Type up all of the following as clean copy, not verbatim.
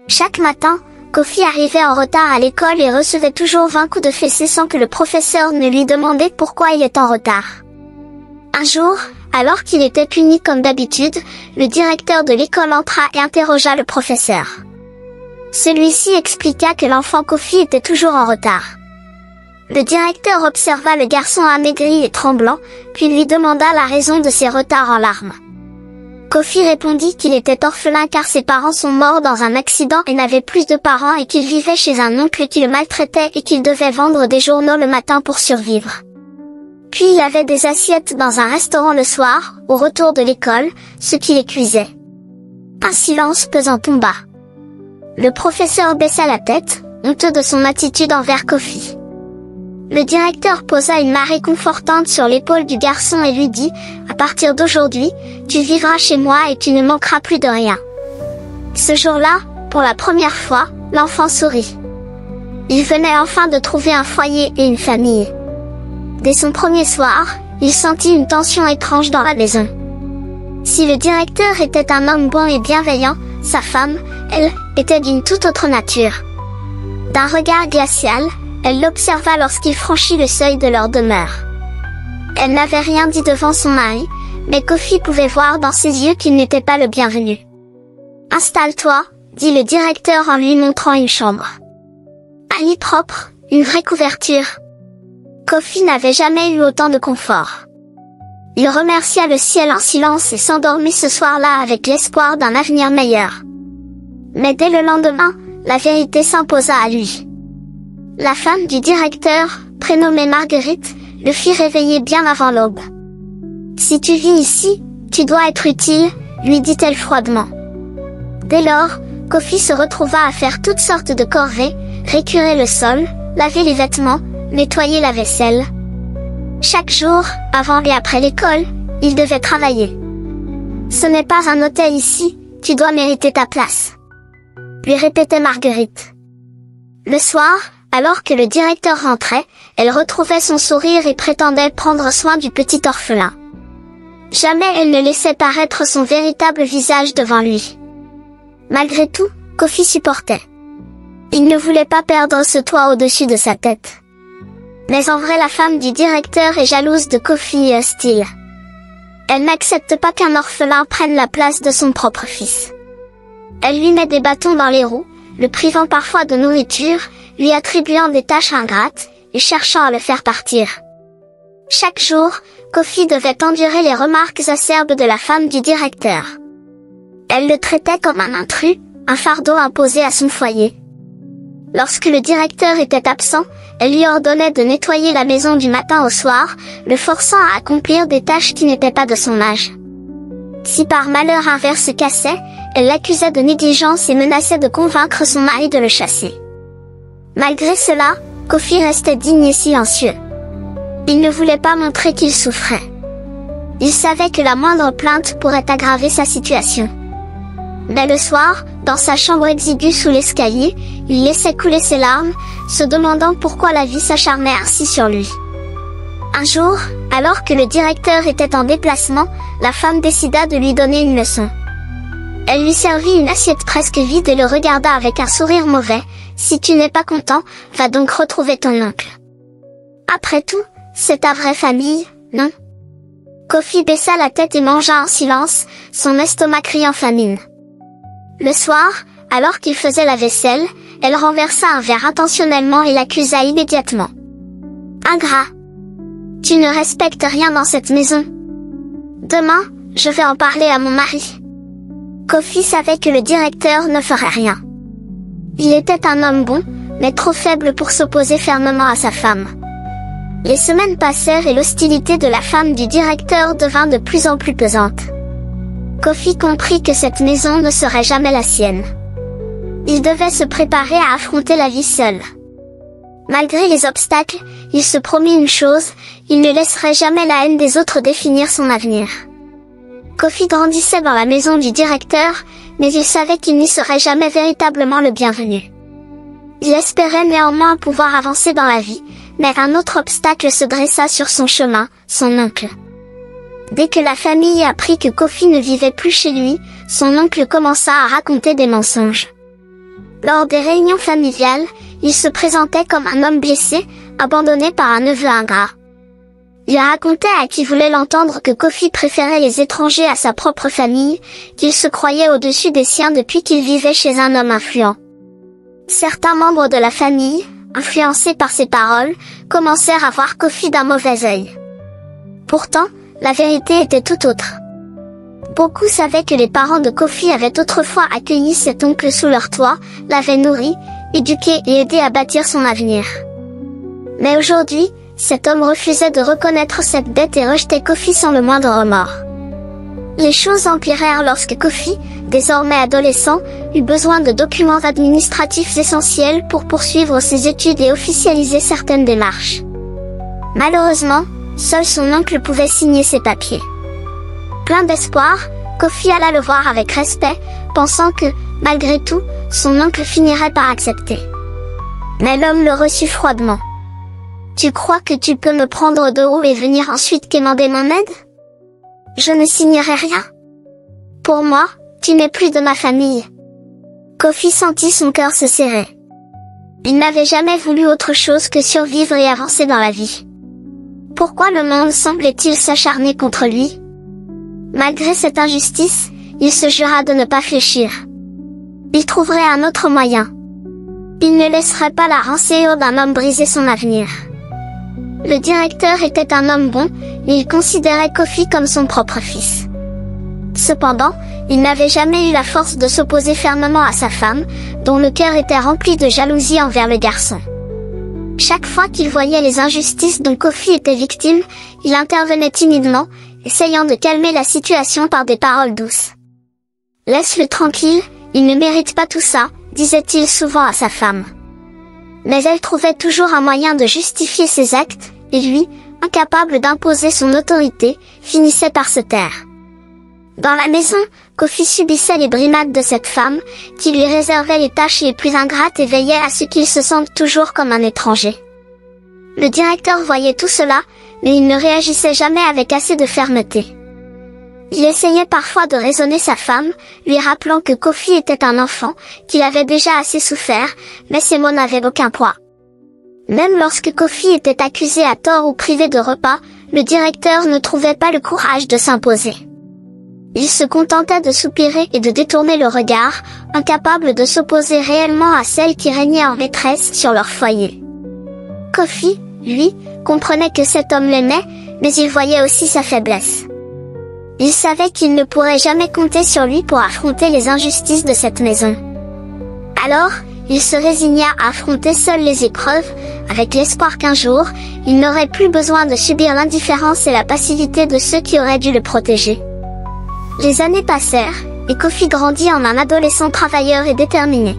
Chaque matin, Kofi arrivait en retard à l'école et recevait toujours 20 coups de fessée sans que le professeur ne lui demandait pourquoi il était en retard. Un jour, alors qu'il était puni comme d'habitude, le directeur de l'école entra et interrogea le professeur. Celui-ci expliqua que l'enfant Kofi était toujours en retard. Le directeur observa le garçon amaigri et tremblant, puis lui demanda la raison de ses retards en larmes. Kofi répondit qu'il était orphelin car ses parents sont morts dans un accident et n'avait plus de parents et qu'il vivait chez un oncle qui le maltraitait et qu'il devait vendre des journaux le matin pour survivre. Puis il avait des assiettes dans un restaurant le soir, au retour de l'école, ce qui l'épuisait. Un silence pesant tomba. Le professeur baissa la tête, honteux de son attitude envers Kofi. Le directeur posa une main réconfortante sur l'épaule du garçon et lui dit « À partir d'aujourd'hui, tu vivras chez moi et tu ne manqueras plus de rien. » Ce jour-là, pour la première fois, l'enfant sourit. Il venait enfin de trouver un foyer et une famille. Dès son premier soir, il sentit une tension étrange dans la maison. Si le directeur était un homme bon et bienveillant, sa femme, elle, était d'une toute autre nature. D'un regard glacial, elle l'observa lorsqu'il franchit le seuil de leur demeure. Elle n'avait rien dit devant son mari, mais Kofi pouvait voir dans ses yeux qu'il n'était pas le bienvenu. « Installe-toi », dit le directeur en lui montrant une chambre. Un lit propre, une vraie couverture. Kofi n'avait jamais eu autant de confort. Il remercia le ciel en silence et s'endormit ce soir-là avec l'espoir d'un avenir meilleur. Mais dès le lendemain, la vérité s'imposa à lui. La femme du directeur, prénommée Marguerite, le fit réveiller bien avant l'aube. « Si tu vis ici, tu dois être utile », lui dit-elle froidement. Dès lors, Kofi se retrouva à faire toutes sortes de corvées, récurer le sol, laver les vêtements, nettoyer la vaisselle. Chaque jour, avant et après l'école, il devait travailler. « Ce n'est pas un hôtel ici, tu dois mériter ta place », lui répétait Marguerite. Le soir, alors que le directeur rentrait, elle retrouvait son sourire et prétendait prendre soin du petit orphelin. Jamais elle ne laissait paraître son véritable visage devant lui. Malgré tout, Kofi supportait. Il ne voulait pas perdre ce toit au-dessus de sa tête. Mais en vrai, la femme du directeur est jalouse de Kofi et hostile. Elle n'accepte pas qu'un orphelin prenne la place de son propre fils. Elle lui met des bâtons dans les roues, le privant parfois de nourriture, lui attribuant des tâches ingrates, et cherchant à le faire partir. Chaque jour, Kofi devait endurer les remarques acerbes de la femme du directeur. Elle le traitait comme un intrus, un fardeau imposé à son foyer. Lorsque le directeur était absent, elle lui ordonnait de nettoyer la maison du matin au soir, le forçant à accomplir des tâches qui n'étaient pas de son âge. Si par malheur un verre se cassait, elle l'accusait de négligence et menaçait de convaincre son mari de le chasser. Malgré cela, Kofi restait digne et silencieux. Il ne voulait pas montrer qu'il souffrait. Il savait que la moindre plainte pourrait aggraver sa situation. Mais le soir, dans sa chambre exiguë sous l'escalier, il laissait couler ses larmes, se demandant pourquoi la vie s'acharnait ainsi sur lui. Un jour, alors que le directeur était en déplacement, la femme décida de lui donner une leçon. Elle lui servit une assiette presque vide et le regarda avec un sourire mauvais. « Si tu n'es pas content, va donc retrouver ton oncle. Après tout, c'est ta vraie famille, non ?» Kofi baissa la tête et mangea en silence, son estomac criant famine. Le soir, alors qu'il faisait la vaisselle, elle renversa un verre intentionnellement et l'accusa immédiatement. « Ingrat! Tu ne respectes rien dans cette maison. Demain, je vais en parler à mon mari. » Kofi savait que le directeur ne ferait rien. Il était un homme bon, mais trop faible pour s'opposer fermement à sa femme. Les semaines passèrent et l'hostilité de la femme du directeur devint de plus en plus pesante. Kofi comprit que cette maison ne serait jamais la sienne. Il devait se préparer à affronter la vie seul. Malgré les obstacles, il se promit une chose, il ne laisserait jamais la haine des autres définir son avenir. Kofi grandissait dans la maison du directeur, mais il savait qu'il n'y serait jamais véritablement le bienvenu. Il espérait néanmoins pouvoir avancer dans la vie, mais un autre obstacle se dressa sur son chemin, son oncle. Dès que la famille apprit que Kofi ne vivait plus chez lui, son oncle commença à raconter des mensonges. Lors des réunions familiales, il se présentait comme un homme blessé, abandonné par un neveu ingrat. Il racontait à qui voulait l'entendre que Kofi préférait les étrangers à sa propre famille, qu'il se croyait au-dessus des siens depuis qu'il vivait chez un homme influent. Certains membres de la famille, influencés par ces paroles, commencèrent à voir Kofi d'un mauvais œil. Pourtant, la vérité était tout autre. Beaucoup savaient que les parents de Kofi avaient autrefois accueilli cet oncle sous leur toit, l'avaient nourri, éduqué et aidé à bâtir son avenir. Mais aujourd'hui, cet homme refusait de reconnaître cette dette et rejetait Kofi sans le moindre remords. Les choses empirèrent lorsque Kofi, désormais adolescent, eut besoin de documents administratifs essentiels pour poursuivre ses études et officialiser certaines démarches. Malheureusement, seul son oncle pouvait signer ces papiers. Plein d'espoir, Kofi alla le voir avec respect, pensant que, malgré tout, son oncle finirait par accepter. Mais l'homme le reçut froidement. « Tu crois que tu peux me prendre de haut et venir ensuite quémander mon aide? Je ne signerai rien. Pour moi, tu n'es plus de ma famille. » Kofi sentit son cœur se serrer. Il n'avait jamais voulu autre chose que survivre et avancer dans la vie. Pourquoi le monde semblait-il s'acharner contre lui? Malgré cette injustice, il se jura de ne pas fléchir. Il trouverait un autre moyen. Il ne laisserait pas la rancœur d'un homme briser son avenir. Le directeur était un homme bon, et il considérait Kofi comme son propre fils. Cependant, il n'avait jamais eu la force de s'opposer fermement à sa femme, dont le cœur était rempli de jalousie envers le garçon. Chaque fois qu'il voyait les injustices dont Kofi était victime, il intervenait timidement, essayant de calmer la situation par des paroles douces. « Laisse-le tranquille, il ne mérite pas tout ça », disait-il souvent à sa femme. Mais elle trouvait toujours un moyen de justifier ses actes, et lui, incapable d'imposer son autorité, finissait par se taire. Dans la maison, Kofi subissait les brimades de cette femme, qui lui réservait les tâches les plus ingrates et veillait à ce qu'il se sente toujours comme un étranger. Le directeur voyait tout cela, mais il ne réagissait jamais avec assez de fermeté. Il essayait parfois de raisonner sa femme, lui rappelant que Kofi était un enfant, qu'il avait déjà assez souffert, mais ces mots n'avaient aucun poids. Même lorsque Kofi était accusé à tort ou privé de repas, le directeur ne trouvait pas le courage de s'imposer. Il se contentait de soupirer et de détourner le regard, incapable de s'opposer réellement à celle qui régnait en maîtresse sur leur foyer. Kofi, lui, comprenait que cet homme l'aimait, mais il voyait aussi sa faiblesse. Il savait qu'il ne pourrait jamais compter sur lui pour affronter les injustices de cette maison. Alors, il se résigna à affronter seul les épreuves, avec l'espoir qu'un jour, il n'aurait plus besoin de subir l'indifférence et la passivité de ceux qui auraient dû le protéger. Les années passèrent, et Kofi grandit en un adolescent travailleur et déterminé.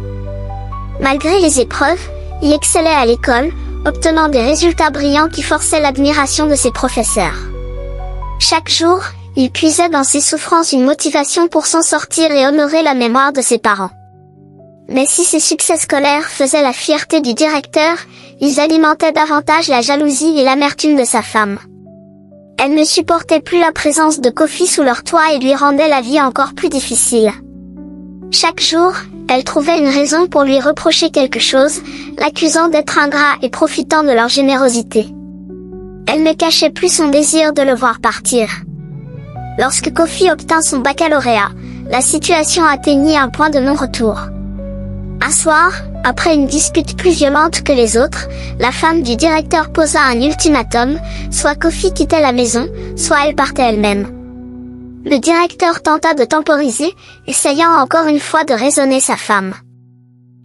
Malgré les épreuves, il excellait à l'école, obtenant des résultats brillants qui forçaient l'admiration de ses professeurs. Chaque jour, il puisait dans ses souffrances une motivation pour s'en sortir et honorer la mémoire de ses parents. Mais si ses succès scolaires faisaient la fierté du directeur, ils alimentaient davantage la jalousie et l'amertume de sa femme. Elle ne supportait plus la présence de Kofi sous leur toit et lui rendait la vie encore plus difficile. Chaque jour, elle trouvait une raison pour lui reprocher quelque chose, l'accusant d'être ingrat et profitant de leur générosité. Elle ne cachait plus son désir de le voir partir. Lorsque Kofi obtint son baccalauréat, la situation atteignit un point de non-retour. Un soir, après une dispute plus violente que les autres, la femme du directeur posa un ultimatum, soit Kofi quittait la maison, soit elle partait elle-même. Le directeur tenta de temporiser, essayant encore une fois de raisonner sa femme.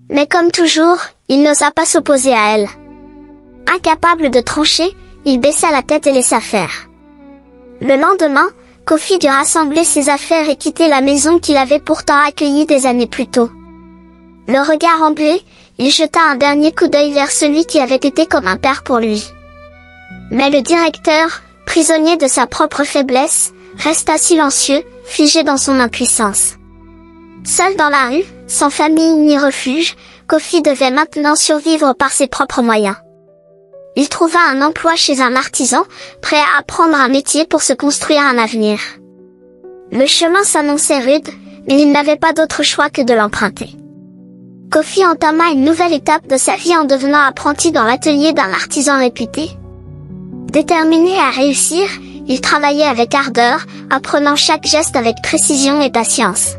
Mais comme toujours, il n'osa pas s'opposer à elle. Incapable de trancher, il baissa la tête et laissa faire. Le lendemain, Kofi dut rassembler ses affaires et quitter la maison qu'il avait pourtant accueillie des années plus tôt. Le regard emblé, il jeta un dernier coup d'œil vers celui qui avait été comme un père pour lui. Mais le directeur, prisonnier de sa propre faiblesse, resta silencieux, figé dans son impuissance. Seul dans la rue, sans famille ni refuge, Kofi devait maintenant survivre par ses propres moyens. Il trouva un emploi chez un artisan, prêt à apprendre un métier pour se construire un avenir. Le chemin s'annonçait rude, mais il n'avait pas d'autre choix que de l'emprunter. Kofi entama une nouvelle étape de sa vie en devenant apprenti dans l'atelier d'un artisan réputé. Déterminé à réussir, il travaillait avec ardeur, apprenant chaque geste avec précision et patience.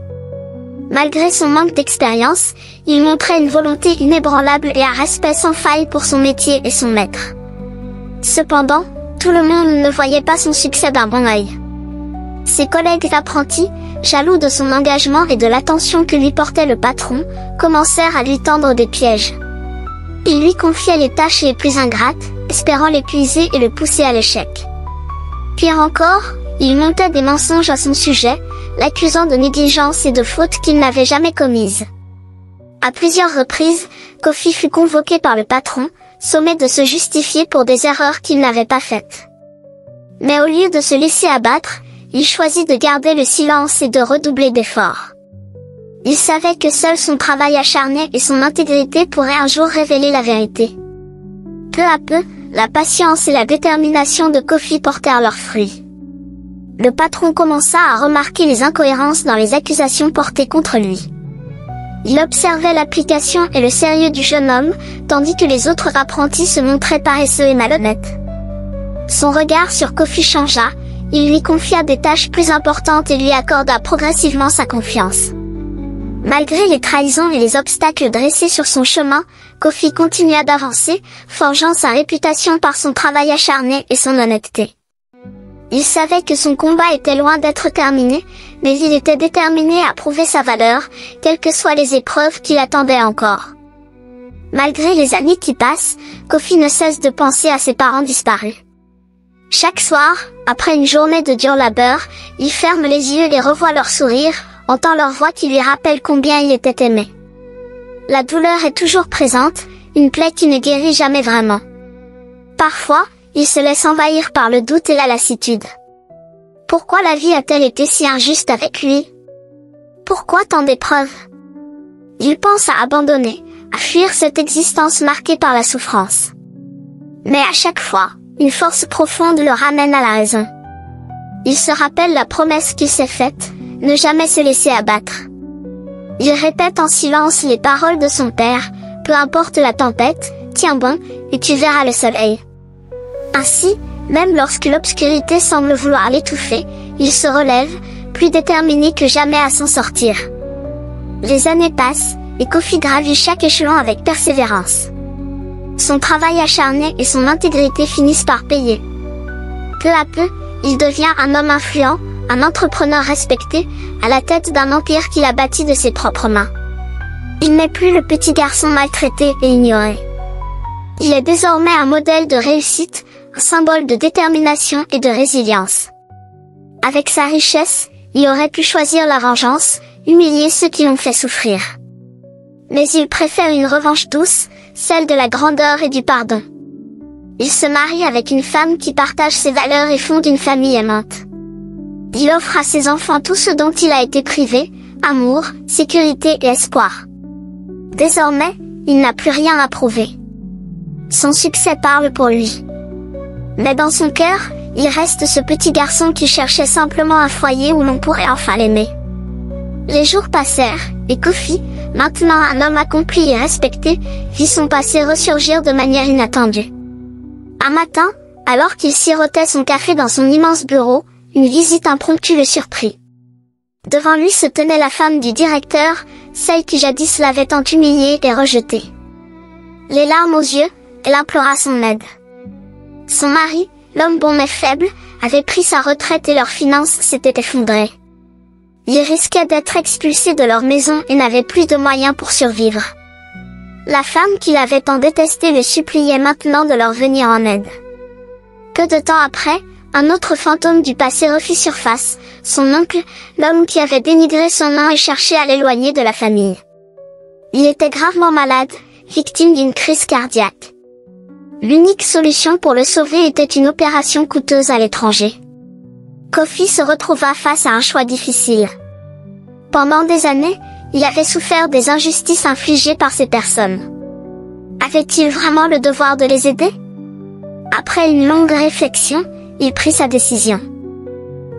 Malgré son manque d'expérience, il montrait une volonté inébranlable et un respect sans faille pour son métier et son maître. Cependant, tout le monde ne voyait pas son succès d'un bon œil. Ses collègues apprentis, jaloux de son engagement et de l'attention que lui portait le patron, commencèrent à lui tendre des pièges. Ils lui confiaient les tâches les plus ingrates, espérant l'épuiser et le pousser à l'échec. Pire encore, il montait des mensonges à son sujet, l'accusant de négligence et de fautes qu'il n'avait jamais commises. À plusieurs reprises, Kofi fut convoqué par le patron, sommé de se justifier pour des erreurs qu'il n'avait pas faites. Mais au lieu de se laisser abattre, il choisit de garder le silence et de redoubler d'efforts. Il savait que seul son travail acharné et son intégrité pourraient un jour révéler la vérité. Peu à peu, la patience et la détermination de Kofi portèrent leurs fruits. Le patron commença à remarquer les incohérences dans les accusations portées contre lui. Il observait l'application et le sérieux du jeune homme, tandis que les autres apprentis se montraient paresseux et malhonnêtes. Son regard sur Kofi changea, il lui confia des tâches plus importantes et lui accorda progressivement sa confiance. Malgré les trahisons et les obstacles dressés sur son chemin, Kofi continua d'avancer, forgeant sa réputation par son travail acharné et son honnêteté. Il savait que son combat était loin d'être terminé, mais il était déterminé à prouver sa valeur, quelles que soient les épreuves qui l'attendaient encore. Malgré les années qui passent, Kofi ne cesse de penser à ses parents disparus. Chaque soir, après une journée de dur labeur, il ferme les yeux et revoit leur sourire, entend leur voix qui lui rappelle combien il était aimé. La douleur est toujours présente, une plaie qui ne guérit jamais vraiment. Parfois, il se laisse envahir par le doute et la lassitude. Pourquoi la vie a-t-elle été si injuste avec lui? Pourquoi tant d'épreuves? Il pense à abandonner, à fuir cette existence marquée par la souffrance. Mais à chaque fois, une force profonde le ramène à la raison. Il se rappelle la promesse qu'il s'est faite, ne jamais se laisser abattre. Il répète en silence les paroles de son père, peu importe la tempête, tiens bon, et tu verras le soleil. Ainsi, même lorsque l'obscurité semble vouloir l'étouffer, il se relève, plus déterminé que jamais à s'en sortir. Les années passent, et Kofi gravit chaque échelon avec persévérance. Son travail acharné et son intégrité finissent par payer. Peu à peu, il devient un homme influent, un entrepreneur respecté, à la tête d'un empire qu'il a bâti de ses propres mains. Il n'est plus le petit garçon maltraité et ignoré. Il est désormais un modèle de réussite, un symbole de détermination et de résilience. Avec sa richesse, il aurait pu choisir la vengeance, humilier ceux qui l'ont fait souffrir. Mais il préfère une revanche douce, celle de la grandeur et du pardon. Il se marie avec une femme qui partage ses valeurs et fonde une famille aimante. Il offre à ses enfants tout ce dont il a été privé, amour, sécurité et espoir. Désormais, il n'a plus rien à prouver. Son succès parle pour lui. Mais dans son cœur, il reste ce petit garçon qui cherchait simplement un foyer où l'on pourrait enfin l'aimer. Les jours passèrent, et Kofi, maintenant un homme accompli et respecté, vit son passé ressurgir de manière inattendue. Un matin, alors qu'il sirotait son café dans son immense bureau, une visite impromptue le surprit. Devant lui se tenait la femme du directeur, celle qui jadis l'avait tant humilié et rejeté. Les larmes aux yeux, elle implora son aide. Son mari, l'homme bon mais faible, avait pris sa retraite et leurs finances s'étaient effondrées. Ils risquaient d'être expulsés de leur maison et n'avaient plus de moyens pour survivre. La femme qui l'avait tant détesté le suppliait maintenant de leur venir en aide. Peu de temps après, un autre fantôme du passé refit surface, son oncle, l'homme qui avait dénigré son nom et cherché à l'éloigner de la famille. Il était gravement malade, victime d'une crise cardiaque. L'unique solution pour le sauver était une opération coûteuse à l'étranger. Kofi se retrouva face à un choix difficile. Pendant des années, il avait souffert des injustices infligées par ces personnes. Avait-il vraiment le devoir de les aider? Après une longue réflexion, il prit sa décision.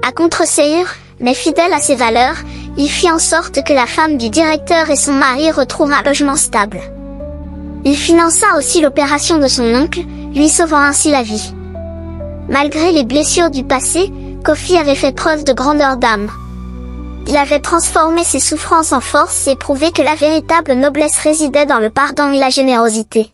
À contre-ségur, mais fidèle à ses valeurs, il fit en sorte que la femme du directeur et son mari retrouvent un logement stable. Il finança aussi l'opération de son oncle, lui sauvant ainsi la vie. Malgré les blessures du passé, Kofi avait fait preuve de grandeur d'âme. Il avait transformé ses souffrances en force et prouvé que la véritable noblesse résidait dans le pardon et la générosité.